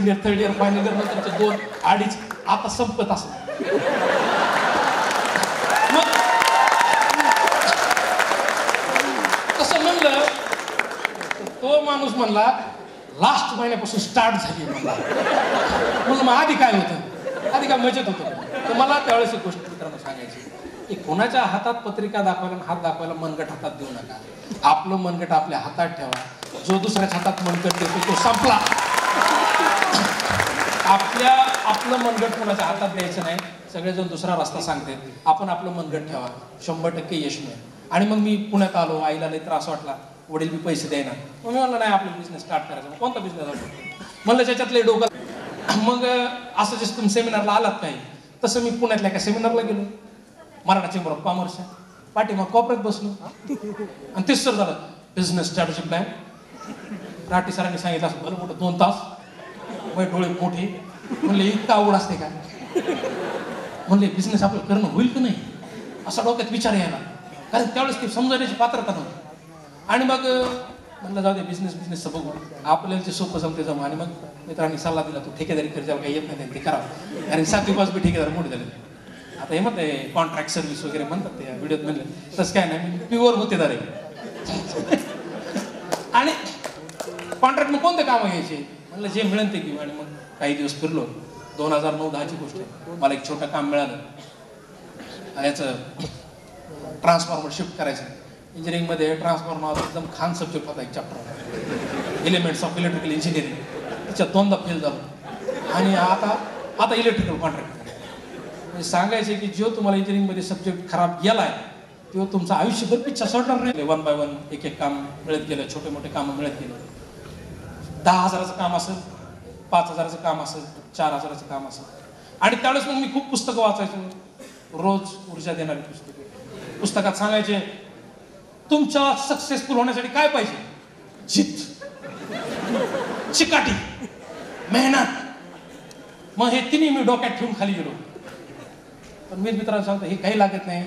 Second year third year final year नंतरचे 2 2.5 आता संपत असं. मग कसं म्हणलं तो माणूस म्हणला लास्ट महिन्यापासून स्टार्ट झाली म्हणला. म्हणून मग आधी काय होतं, आधी काय मजेत होतं. तर मला त्यावेळेस एक गोष्ट मित्रांनो सांगायची की कोणाच्या हातात पत्रिका दाखवायला हात दाखवायला मनगट हातात देऊ नका. आपलं मनगट आपल्या हातात ठेवा. जो दुसऱ्याच्या हातात मनगट देतो तो संपला. आपलं मनगट कोणाच्या हातात द्यायचं नाही. सगळेजण दुसरा रस्ता सांगते, आपण आपलं मनगट ठेवा, 100% यश मिळेल. आणि मग मी पुण्यात आलो. आईला लई त्रास वाटला, वडील बी पैसे द्यायना. मग मी म्हणलं नाही आपलं बिझनेस स्टार्ट करायचं. मग कोणता बिझनेस असतो म्हणलं त्याच्यातले डोकं. मग असं जसं तुम्ही सेमिनारला आलात काही तसं मी पुण्यातल्या एका सेमिनारला गेलो. मराठा चेंबर ऑफ कॉमर्स पाठीमाग कॉपऱ्यात बसलो आणि तेच सर झालं बिझनेस स्ट्रॅटेजी प्लॅन. राठी सरांनी सांगितलं असं भलं मोठं 2 तास. मग डोळे मोठे. म्हणले इतकं आवड असते का. म्हणले बिझनेस आपलं करणं होईल की नाही असा डोक्यात विचार यायला. कारण त्यावेळेस ते समजण्याची पात्रता नव्हती. आणि मग म्हणलं जाऊ दे बिझनेसचं बघू आपल्याला जे सोपं जमते जमा. आणि मग मित्रांनी सल्ला दिला तू ठेकेदारी कर, ज्याला काही येत नाही ते करावं. आणि 7वी 5वी ठेकेदार मोठे झाले. आता हे म्हणते कॉन्ट्रॅक्ट सर्व्हिस वगैरे म्हणतात ते व्हिडिओत म्हणले. तसं काय नाही, मी प्युअर होतेदार आहे. आणि कॉन्ट्रॅक्ट मग कोणते कामं घ्यायचे म्हणलं जे मिळेल ते घेऊ. आणि मग काही दिवस फिरलो. 2009-10ची गोष्ट आहे. मला एक छोटं काम मिळालं. याचं ट्रान्सफॉर्मर शिफ्ट करायचं. इंजिनिअरिंगमध्ये ट्रान्सफॉर्मर एकदम खान सब्जेक्ट होता एक chapter, elements of electrical engineering. त्याच्यात 2दा फेल झालो. आणि आता इलेक्ट्रिकल कॉन्ट्रॅक्ट म्हणजे सांगायचे की जो तुम्हाला इंजिनिअरिंगमध्ये सब्जेक्ट खराब गेलाय तो तुमचं आयुष्यभर पिच्छा सोडणार नाही. 1 बाय 1 एक काम मिळत गेलं. छोटे मोठे कामं मिळत गेलं. 10,000चं काम असेल, 5,000चं काम असेल, 4,000चं काम असेल. आणि त्यावेळेस मग मी खूप पुस्तकं वाचायचो. रोज ऊर्जा देणारी पुस्तकं. पुस्तकात सांगायचे तुमच्या सक्सेसफुल होण्यासाठी काय पाहिजे, जिद्द, चिकाटी, मेहनत. मग हे तिन्ही मी डोक्यात ठेवून खाली गेलो. पण मी मित्रांनो सांगतो हे काही लागत नाही.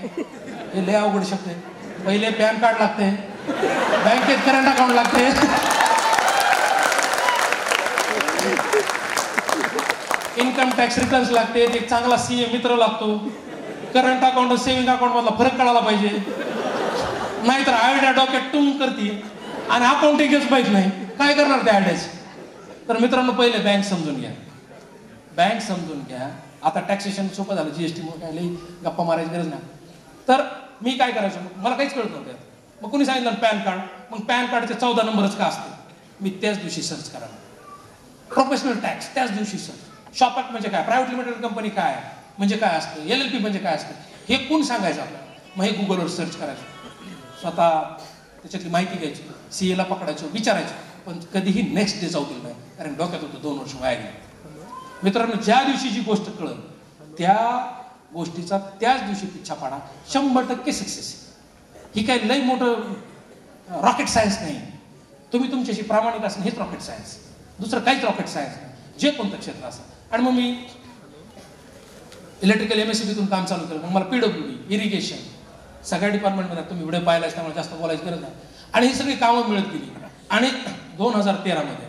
हे लय अवघड शब्द आहे. पहिले पॅन कार्ड लागते, बँकेत करंट अकाउंट लागते, इन्कम टॅक्स रिटर्न्स लागते, एक चांगला सीए मित्र लागतो, करंट अकाउंट सेव्हिंग अकाउंट मधला फरक कळायला पाहिजे. नाहीतर आयडिया डोक्यात टुंग करते आणि अकाउंटिंगच माहित नाही. काय करणार त्या आयडियाच. तर मित्रांनो पहिले बँक समजून घ्या. बँक समजून घ्या. आता टॅक्सेशन सोपं झालं. जीएसटी मुळे काय लई गप्पा मारायची गरज नाही. तर मी काय करायचो, मला काहीच कळत नव्हतं. मग कोणी सांगितलं पॅन कार्ड. मग पॅन कार्डचे 14 नंबरच का असते. मी त्याच दिवशी सर्च करायला. प्रोफेशनल टॅक्स त्याच दिवशी सर्च. शॉप ॲक्ट म्हणजे काय, प्रायव्हेट लिमिटेड कंपनी काय म्हणजे काय असतं, LLP म्हणजे काय असतं हे कोण सांगायचं आपल्याला. मग हे गुगलवर सर्च करायचं. स्वतः त्याच्यातली माहिती घ्यायची. सीएला पकडायचो, विचारायचो. पण कधीही नेक्स्ट डे जाऊ दिलं नाही. कारण डोक्यात होतं 2 वर्ष वाया गेली. मित्रांनो ज्या दिवशी जी गोष्ट कळलं त्या गोष्टीचा त्याच दिवशी पिच्छा पाडा. 100% सक्सेस. ही काही लई मोठं रॉकेट सायन्स नाही. तुम्ही तुमच्याशी प्रामाणिक असणं हेच रॉकेट सायन्स. दुसरं काहीच रॉकेट सायन्स नाही. जे कोणतं क्षेत्र असेल. आणि मग मी इलेक्ट्रिकल MSCBतून काम चालू केलं. मग मला PWD, इरिगेशन सगळ्या डिपार्टमेंटमध्ये तुम्ही व्हिडिओ पाहिला त्यामुळे जास्त बोलायची गरज नाही. आणि ही सगळी कामं मिळत गेली. आणि 2013मध्ये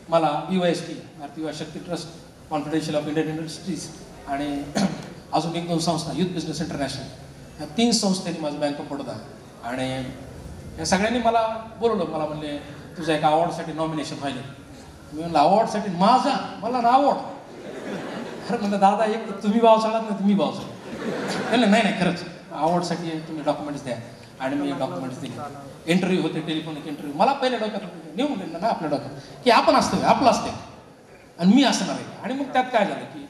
मला BYST Bharatiya Yuva Shakti trust, confidential of Indian industries आणि अजून 1-2 संस्था, युथ बिझनेस इंटरनॅशनल, ह्या 3 संस्थांनी माझं बँक ऑफ बडोदा. आणि या सगळ्यांनी मला बोलवलं. मला म्हणले तुझ्या एका अवॉर्डसाठी नॉमिनेशन व्हायला. मी म्हणलं अवॉर्डसाठी मला ना अवॉर्ड. अरे म्हणलं दादा एक तुम्ही भाव चालत नाही, तुम्ही भाव चालत. म्हणलं नाही खरंच अवॉर्डसाठी तुम्ही डॉक्युमेंट्स द्या. आणि मी डॉक्युमेंट्स दिले. इंटरव्ह्यू होते, टेलिफोनिक इंटरव्ह्यू. मला पहिल्या डोक्यात होते नेऊ म्हणलं ना आपल्या डोक्यात की आपण असतो आपलं असते आणि मी असणार आहे. आणि मग त्यात काय झालं की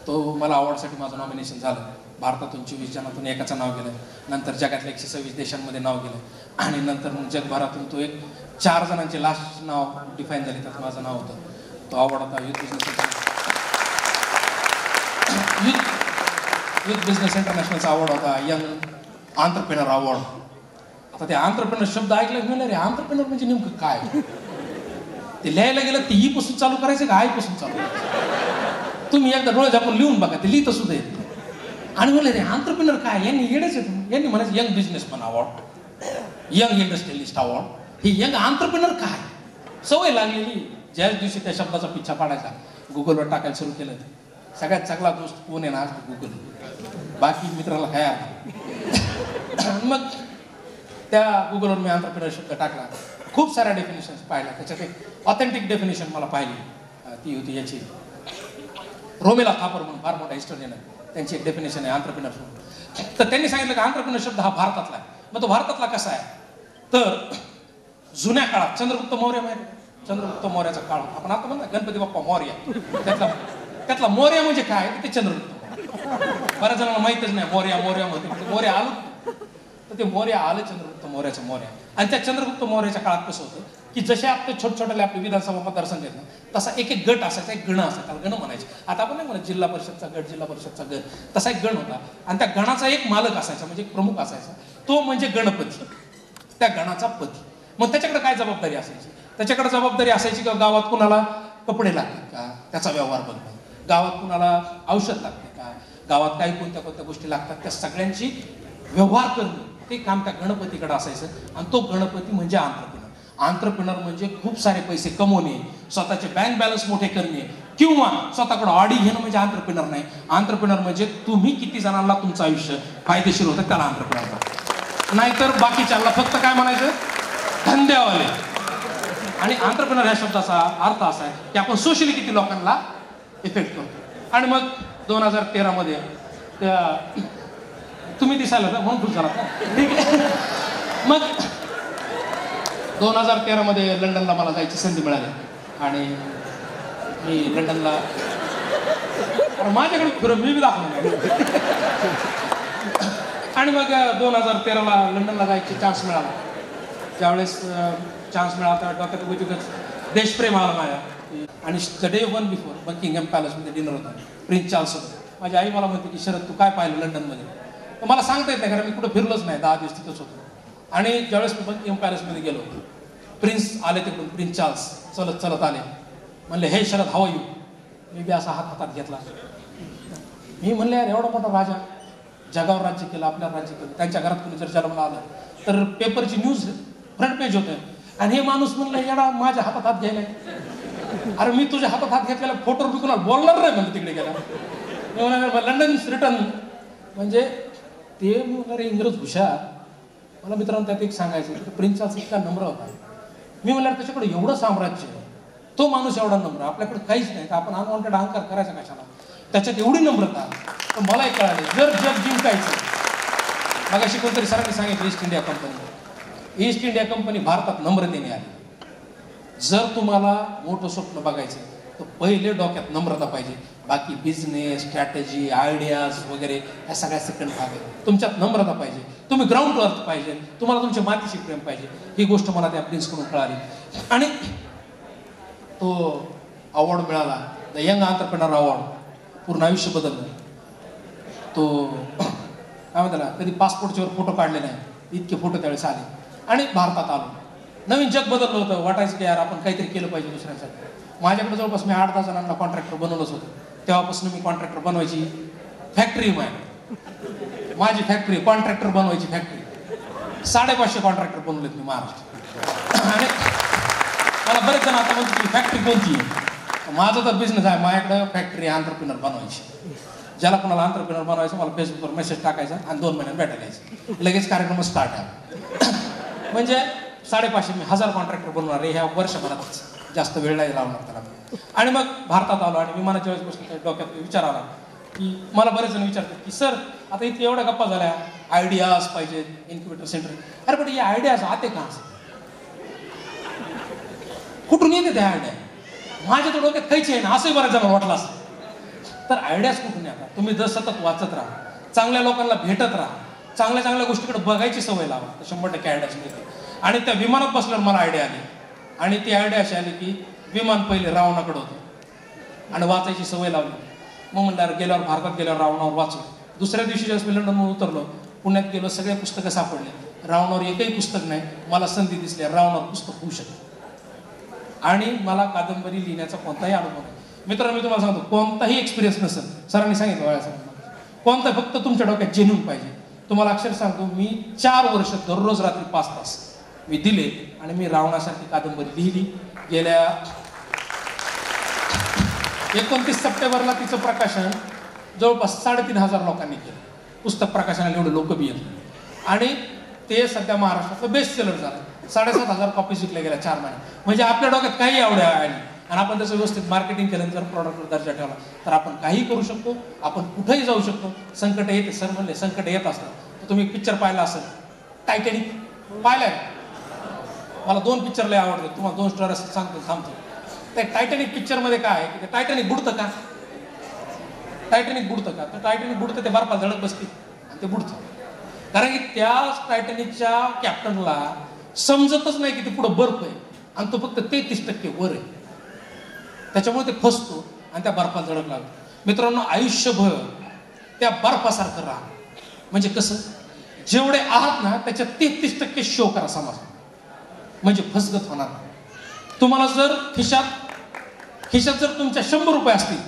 तो मला अवॉर्डसाठी माझं नॉमिनेशन झालं. भारतातून 24 जणातून एकाचं नाव गेलं. नंतर जगातल्या 126 देशांमध्ये नाव गेलं. आणि नंतर मग जगभरातून तो एक 4 जणांचे लास्ट नाव डिफाईन झाले. त्यात माझं नाव होतं. तो अवॉर्ड होता युथ बिझनेस इंटरनॅशनलचा अवॉर्ड होता. Young entrepreneur award. आता ते आंत्रप्रेनर शब्द ऐकला म्हणलं रे आंत्रप्रेनर म्हणजे नेमकं काय. ते लिहायला गेलं ते ई पासून चालू करायचं का आईपासून चालू करायचं. तुम्ही एकदा डोळे झाकून लिहून बघा ते लिहितं सुद्धा येत. आणि म्हणलं रे आंत्रप्रेनर काय. यांनी येडेच येत. यांनी म्हणायचं young businessman award, young industrialist award. हे यंग आंत्रप्रेनर काय. सवय लागलेली ज्याच दिवशी त्या शब्दाचा पिच्छा पाडायचा गुगलवर टाकायला सुरू केलं सगळ्यात चांगला दोस्त कोण आहे ना आज गुगल, बाकी मित्राला काय आहे. मग त्या गुगलवर मी एंटरप्रेन्योर शब्द टाकला, खूप साऱ्या डेफिनेशन्स पाहिल्या, त्याच्यात एक ऑथेंटिक डेफिनेशन मला पाहिली, ती होती याची रोमेला थापर म्हणून फार मोठा हिस्टोरियन आहे, त्यांची एक डेफिनेशन आहे एंटरप्रेन्योर. तर त्यांनी सांगितलं की एंटरप्रेन्योर शब्द हा भारतातला आहे. मग तो भारतातला कसा आहे, तर जुन्या काळात चंद्रगुप्त मौर्य माहिती, चंद्रगुप्त मौर्याचा काळ, आपण आता म्हणतो गणपती बाप्पा मौर्य, त्यातला मौर्य म्हणजे काय ते चंद्रगुप्त. बऱ्याच जणांना माहितच नाही मौर्य म्हणते, मौर्य आलं तर ते मौर्य आलं चंद्रगुप्त मौर्याचं मौर्य. आणि त्या चंद्रगुप्त मौर्याच्या काळात कसं होतं की जसे आपले छोटे आपले विधानसभा मतदारसंघ आहेत ना, तसा एक एक गट असायचा, एक गण असायचा, त्याला गण म्हणायचे. आता आपण नाही म्हणत जिल्हा परिषदचा गण, तसा एक गण होता. आणि त्या गणाचा एक मालक असायचा, म्हणजे एक प्रमुख असायचा, तो म्हणजे गणपती, त्या गणाचा पती. मग त्याच्याकडे काय जबाबदारी असायची, त्याच्याकडे जबाबदारी असायची का गावात कुणाला कपडे लागतात का त्याचा व्यवहार बघणं, गावात कुणाला औषध लागते का, गावात काही कोणत्या गोष्टी लागतात त्या सगळ्यांची व्यवहार करणं, ते काम त्या गणपतीकडे असायचं. आणि तो गणपती म्हणजे आंत्रप्रिनर म्हणजे खूप सारे पैसे कमवणे, स्वतःचे बँक बॅलन्स मोठे करणे, किंवा स्वतःकडे ऑडी घेणं म्हणजे आंत्रप्रिनर नाही. आंत्रप्रिनर म्हणजे तुम्ही किती जणांना तुमचं आयुष्य फायदेशीर होतं त्याला आंत्रप्रिनर म्हणतात. नाहीतर बाकीच्याला फक्त काय म्हणायचं, धंद्यावाले. आणि आंत्रप्रिनर ह्या शब्दाचा अर्थ असा आहे की आपण सोशली किती लोकांना इफेक्ट करतो. आणि मग 2013 मध्ये तुम्ही दिसायला म्हणून खुश झाला, ठीक आहे. मग 2013 मध्ये लंडनला मला जायची संधी मिळाली आणि मी लंडनला माझ्याकडे फिरून मी बी दाखवलं. आणि मग 2013ला लंडनला जायची चान्स मिळाला. ज्यावेळेस चान्स मिळाला तर डॉक्टर उद्योजक देशप्रेम आला माझ्या. आणि द डे 1 बिफोर बकिंगहॅम पॅलेसमध्ये डिनर होता प्रिन्स चार्ल्स सोबत. माझी आई मला म्हणते की शरद तू काय पाहिलं लंडनमध्ये. तर मला सांगता येत नाही कारण मी कुठं फिरलोच नाही, 10 दिवस तिथंच होतो. आणि ज्यावेळेस मी बकिंगहॅम पॅलेसमध्ये गेलो, प्रिन्स आले तिकडून, प्रिन्स चार्ल्स चलत आले. म्हणले हे शरद हाव यू. मी बी असा हातात घेतला. मी म्हणले यार एवढा मोठा राजा, जगावर राज्य केलं, आपल्यावर राज्य केलं, त्यांच्या घरात कोणी जर जन्मला आलं तर पेपरची न्यूज फ्रंट पेज होते. आणि हे माणूस म्हणलं येडा माझ्या हातात घ्यायला. अरे मी तुझ्या हातात घेतलेला फोटोवर बी कुणाला बोलणार नाही म्हणलं तिकडे गेला. मी म्हणाले लंडन रिटर्न म्हणजे ते मी म्हणणार इंग्रज हुशार. मला मित्रांनो त्यात एक सांगायचं की प्रिन्स चार्ल्स इतका नम्र होता. मी म्हणणार त्याच्याकडे एवढं साम्राज्य, तो माणूस एवढा नम्र, आपल्याकडे काहीच नाही, तर आपण अनवॉन्टेड अहंकार करायचा कशाला. त्याच्यात एवढी नम्रता. तर मलाही कळाले जर जग जिंकायचं. मग अशी कोणतरी सरांनी सांगितलं ईस्ट इंडिया कंपनी भारतात नम्रतेने आली. जर तुम्हाला मोठं स्वप्न बघायचं तर पहिले डोक्यात नम्रता पाहिजे, बाकी बिझनेस स्ट्रॅटेजी आयडियाज वगैरे ह्या सगळ्या सेकंड भाग आहे. तुमच्यात नम्रता पाहिजे, तुम्ही ग्राउंड अर्थ पाहिजे, तुम्हाला तुमच्या मातीशी प्रेम पाहिजे. ही गोष्ट मला त्या प्रिन्सकडून कळाली. आणि तो अवॉर्ड मिळाला, द यंग एंटरप्रेन्योर अवॉर्ड, पूर्ण आयुष्य बदललं. तो काय म्हणतात ना, कधी पासपोर्टच्यावर फोटो काढले नाही, इतके फोटो त्यावेळेस आले. आणि भारतात आलो, नवीन जग बदललं होतं. वाटायचं की यार आपण काहीतरी केलं पाहिजे दुसऱ्यांसाठी. माझ्याकडे जवळपास मी 8-10 जणांना कॉन्ट्रॅक्टर बनवलंच होतं. तेव्हापासून मी कॉन्ट्रॅक्टर बनवायची फॅक्टरी माझी फॅक्टरी, कॉन्ट्रॅक्टर बनवायची फॅक्टरी. 550 कॉन्ट्रॅक्टर बनवलेत मी महाराष्ट्रात. आणि मला बरेच जण आता म्हणतात की फॅक्टरी कोणती आहे. माझा तर बिझनेस आहे, माझ्याकडं फॅक्टरी एंटरप्रेन्योर बनवायची. ज्याला कोणाला एंटरप्रेन्योर बनवायचं मला फेसबुकवर मेसेज टाकायचा आणि 2 महिन्यात भेटायला यायचं, लगेच कार्यक्रम स्टार्ट आहे. म्हणजे 550 मी 1000 कॉन्ट्रॅक्टर बनवणार आहे ह्या वर्षभरातच, जास्त वेळ नाही लावणार त्याला. आणि मग भारतात आलो आणि विमानाच्या वेळेस बसलो, डोक्यात विचार आला की मला बरेच जण विचारतात की सर आता इथे एवढ्या गप्पा झाल्या, आयडियाज पाहिजे, इन्क्युबेटर सेंटर. अरे पण या आयडियाज आते का, कुठून येते त्या आयडिया. माझ्या तर डोक्यात काहीच आहे ना, असंही बऱ्याच जण वाटलं असतं. तर आयडियाज कुठून येतात, तुम्ही जर सतत वाचत राहा, चांगल्या लोकांना भेटत राहा, चांगल्या गोष्टीकडे बघायची सवय लावा, तर 100% आयडियाज मिळते. आणि त्या विमानात बसल्यावर मला आयडिया आली. आणि ती आयडिया अशी आली की विमान पहिले रावणाकडे होतं आणि वाचायची सवय लावली. मग म्हणणार गेल्यावर भारतात गेल्यावर रावणावर वाचू. दुसऱ्या दिवशी ज्यावेळेस मी लंडनमधून उतरलो, पुण्यात गेलो, सगळे पुस्तकं सापडले. रावणावर एकही पुस्तक नाही. मला संधी दिसली रावणावर पुस्तक होऊ शकते. आणि मला कादंबरी लिहिण्याचा कोणताही अनुभव नाही. मित्रांनो मी तुम्हाला सांगतो, कोणताही एक्सपिरियन्स नसेल, सरांनी सांगितलं वयासाठी कोणता, फक्त तुमच्या डोक्यात जेन्युइन पाहिजे. तुम्हाला अक्षर सांगतो, मी 4 वर्ष दररोज रात्री 5 तास मी दिले आणि मी रावणासारखी कादंबरी लिहिली. गेल्या 29 सप्टेंबरला तिचं प्रकाशन जवळपास 3,500 लोकांनी केलं. पुस्तक प्रकाशनाला एवढे लोक बी येत आणि ते सध्या महाराष्ट्रातलं बेस्ट सेलर झालं. 7,500 कॉपीज विकल्या गेल्या 4 महिन्यात. म्हणजे आपल्या डोक्यात काही आवड आहे आणि आपण त्याचं व्यवस्थित मार्केटिंग केलं, जर प्रॉडक्टवर दर्जा ठेवला तर आपण काही करू शकतो. आपण कुठेही जाऊ शकतो. संकट येते, सर म्हणले संकट येत असतात. तर तुम्ही पिक्चर पाहिला असेल, टायटॅनिक पाहिलाय? मला 2 पिक्चर लय आवडतात. तुम्हाला 2 स्टोरी सांगतो, थांबतो. त्या टायटॅनिक पिक्चरमध्ये काय आहे की टायटॅनिक बुडतं का? टायटॅनिक बुडतं का? तर टायटॅनिक बुडतं, ते बर्फात धडक बसते आणि ते बुडतं. कारण की त्या टायटॅनिकच्या कॅप्टनला समजतच नाही की ते पुढं बर्फ आहे आणि तो फक्त 33% वर आहे. त्याच्यामुळे ते फसतो आणि त्या बर्फात धडक लागतो. मित्रांनो, आयुष्यभर त्या बर्फासारखं राहा. म्हणजे कसं, जेवढे आहात ना त्याच्या 33% शो करा समाज, म्हणजे फसगत होणार नाही. तुम्हाला जर खिशात जर तुमच्या 100 रुपये असतील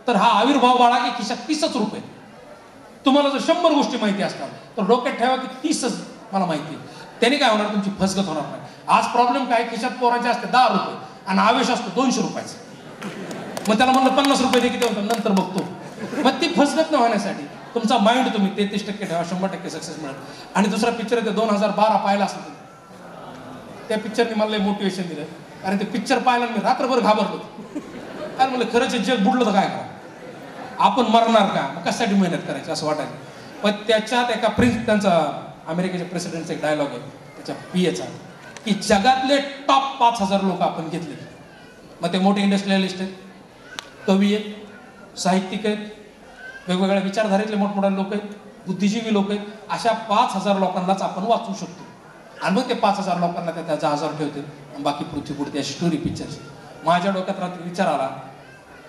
तर हा आविर्भाव बाळा की खिशात 30च रुपये. तुम्हाला जर 100 गोष्टी माहिती असतात तर डोक्यात ठेवा की 30च मला माहिती. त्याने काय होणार, तुमची फसगत होणार नाही. आज प्रॉब्लेम काय, खिशात पोरांचे असते 10 रुपये आणि आवेश असतो 200 रुपयाचा. मग त्याला म्हणलं 50 रुपये दे, किती होतं नंतर बघतो. मग ती फसगत न होण्यासाठी तुमचा माइंड तुम्ही 33% ठेवा, 100% सक्सेस मिळेल. आणि दुसरा पिक्चर आहे, 2012 पाहिला असेल तुम्ही. त्या पिक्चरने मला मोटिवेशन दिलं. कारण ते पिक्चर पाहिलं मी रात्रभर घाबरलो. काय म्हणलं, खरंच जग बुडलं तर काय करा, आपण मरणार का, मग कशासाठी मेहनत करायची असं वाटायचं. पण त्याच्यात एका त्यांचा अमेरिकेच्या प्रेसिडेंटचा एक डायलॉग आहे त्याच्या पीएचा, की जगातले टॉप 5,000 लोक आपण घेतले. मग ते मोठे इंडस्ट्रियलिस्ट आहेत, कवी आहेत, साहित्यिक आहेत, वेगवेगळ्या विचारधारेतले मोठमोठे लोक आहेत, बुद्धिजीवी लोक आहेत. अशा 5,000 लोकांनाच आपण वाचू शकतो. आणि मग ते 5,000 लोकांना त्या जहाजावर ठेवते आणि बाकी पृथ्वी बुडते. अशी स्टोरी पिक्चरची. माझ्या डोक्यात रात्री विचार आला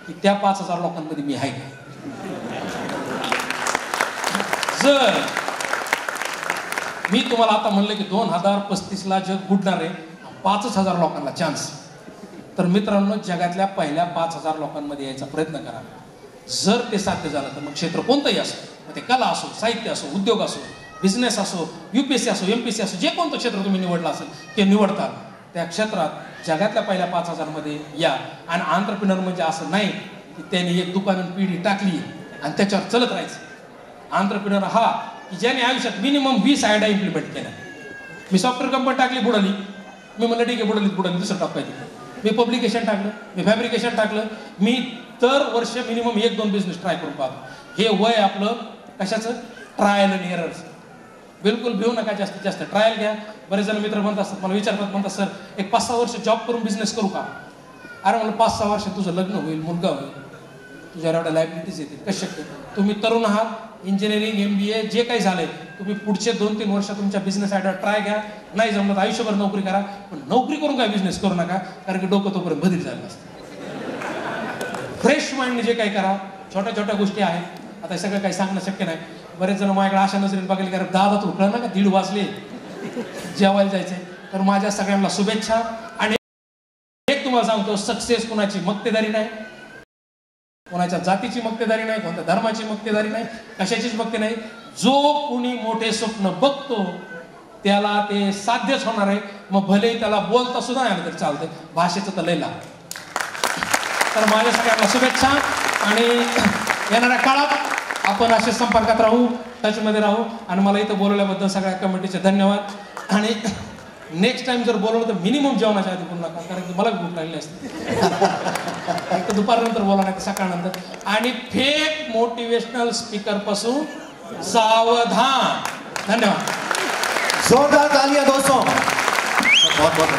की त्या 5,000 लोकांमध्ये मी आहे का. जर मी तुम्हाला आता म्हणलं की 2035ला जग बुडणार आहे, 5,000 लोकांना चान्स, तर मित्रांनो जगातल्या पहिल्या 5,000 लोकांमध्ये यायचा प्रयत्न करा. जर ते साध्य झालं तर मग क्षेत्र कोणतंही असो, मग ते कला असो, साहित्य असो, उद्योग असो, बिझनेस असो, UPSC असो, MPSC असो, जे कोणतं क्षेत्र तुम्ही निवडलं असेल ते निवडता, त्या क्षेत्रात जगातल्या पहिल्या 5,000 मध्ये या. आणि एंटरप्रेन्योर म्हणजे असं नाही की त्यांनी एक दुकान पिढी टाकली आणि त्याच्यावर चलत राहायचं. एंटरप्रेन्योर हा की ज्याने आयुष्यात मिनिमम 20 आयडिया इम्प्लिमेंट केल्या. मी सॉफ्टवेअर कंपनी टाकली, बुडाली. मी म्हणलं ठीक आहे, बुडाली, दुसरं टाकायचं. मी पब्लिकेशन टाकलं, मी फॅब्रिकेशन टाकलं. मी दर वर्ष मिनिमम 1-2 बिझनेस ट्राय करून पाहतो. हे वय आपलं कशाचं, ट्रायल अँड एरर्स. बिलकुल भिवू नका, जास्तीत जास्त ट्रायल घ्या. बरेच जण मित्र म्हणत असतात, मला विचारतात, म्हणतात सर एक 5-6 वर्ष जॉब करून बिझनेस करू का. अरे म्हणलं 5-6 वर्ष तुझं लग्न होईल, मुलगा होईल, तुझ्या एवढ्या लायबिलिटीज येतील, कसं शक्य. तुम्ही तरुण आहात, इंजिनिअरिंग MBA जे काही झालंय, तुम्ही पुढचे 2-3 वर्ष तुमच्या बिझनेस आयडिया ट्राय घ्या. नाही जमलं तर आयुष्यभर नोकरी करा, पण नोकरी करून काय बिझनेस करू नका, कारण की डोकं तोपर्यंत बदल झालं असतं. फ्रेश माइंड जे काही करा. छोट्या छोट्या गोष्टी आहेत, आता सगळं काही सांगणं शक्य नाही. बरेच जण माझ्याकडे अशा नजरेने बघायला, कारण दादा तू कळलं ना का 1:30 वाजले जेवायला जायचे. तर माझ्या सगळ्यांना शुभेच्छा. आणि एक तुम्हाला सांगतो, सक्सेस कुणाची मक्तेदारी नाही, कोणाच्या जातीची मक्तेदारी नाही, कोणत्या धर्माची मक्तेदारी नाही, कशाचीच मक्ते नाही. जो कुणी मोठे स्वप्न बघतो त्याला ते साध्यच होणार आहे. मग भले त्याला बोलता सुद्धा नाही आलं तरी चालतंय, भाषेचं तर लय लाभ. तर माझ्या सगळ्यांना शुभेच्छा. आणि येणाऱ्या काळात आपण असे संपर्कात राहू, टचमध्ये राहू. आणि मला इथं बोलवल्याबद्दल सगळ्या कमिटीचे धन्यवाद. आणि नेक्स्ट टाइम जर बोलवलं तर मिनिमम जेवणाच्या आधी बोलू नका, कारण की मला भूक लागली असते. एक तर दुपारनंतर बोला, नाही तर सकाळनंतर. आणि फेक मोटिवेशनल स्पीकर पासून सावधान. धन्यवाद. जोरदार तालियां दोस्तों. बहुत बहुत